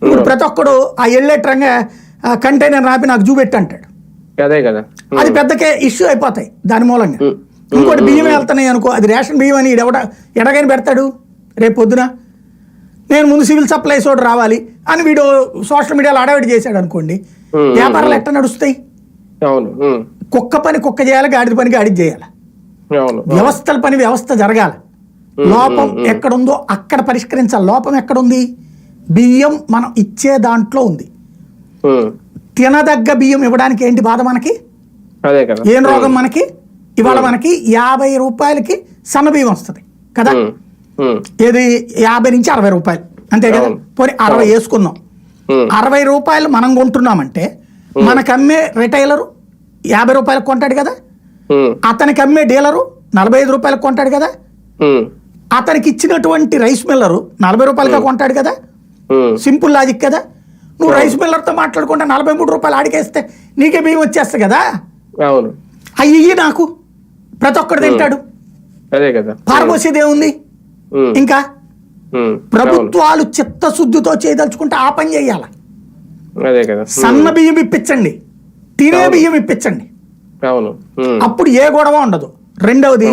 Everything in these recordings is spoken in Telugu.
ఇప్పుడు ప్రతి ఒక్కడు ఆ వెళ్ళేట్రంగా కంటైనర్ రాపి నాకు చూపెట్టి అంటాడు. అదే కదా, అది పెద్దకే ఇష్యూ అయిపోతాయి దాని మూలంగా. ఇంకోటి బియ్యం వెళ్తున్నాయి అనుకో, అది రేషన్ బియ్యం అని ఎడగని పెడతాడు రేపు పొద్దున. నేను ముందు సివిల్ సప్లైస్ ఒకటి రావాలి అని వీడు సోషల్ మీడియాలో అడవిడి చేశాడు అనుకోండి, వ్యాపారాలు ఎట్లా నడుస్తాయి? కుక్క పని కుక్క చేయాలి, గాడిద పని గాడిద చేయాలి. వ్యవస్థల పని వ్యవస్థ జరగాలి. లోపం ఎక్కడుందో అక్కడ పరిష్కరించాలి. లోపం ఎక్కడుంది? బియ్యం మనం ఇచ్చే దాంట్లో ఉంది. తినదగ్గ బియ్యం ఇవ్వడానికి ఏంటి బాధ మనకి? ఏం రోగం మనకి? ఇవాళ మనకి 50 రూపాయలకి సన్న బియ్యం వస్తుంది కదా, ఏది 50 నుంచి 60 రూపాయలు అంతే కదా. పోనీ 60 వేసుకుందాం. 60 రూపాయలు మనం కొంటున్నామంటే మనకు అమ్మే రిటైలరు 50 రూపాయలకు కొంటాడు కదా, అతనికి అమ్మే డీలరు 45 రూపాయలకు కొంటాడు కదా, అతనికి ఇచ్చినటువంటి రైస్ మిల్లరు 40 రూపాయలుగా కొంటాడు కదా. సింపుల్ లాజిక్ కదా. నువ్వు రైస్ మిల్లర్తో మాట్లాడుకుంటే 43 రూపాయలు ఆడికేస్తే నీకే బియ్యం వచ్చేస్తాయి కదా. అయ్యి నాకు ప్రతి ఒక్కడు తింటాడు, పారబోసేది ఏముంది? ఇంకా ప్రభుత్వాలు చిత్తశుద్ధితో చేయదలుచుకుంటే ఆ పని చేయాలి. సన్న బియ్యం ఇప్పించండి, తినే బియ్యం ఇప్పించండి, అప్పుడు ఏ గొడవ ఉండదు. రెండవది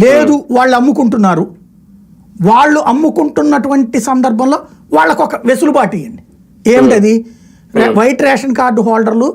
లేదు, వాళ్ళు అమ్ముకుంటున్నారు, వాళ్ళు అమ్ముకుంటున్నటువంటి సందర్భంలో వాళ్ళకు ఒక వెసులుబాటు ఇవ్వండి. ఏమిటది? వైట్ రేషన్ కార్డు హోల్డర్లు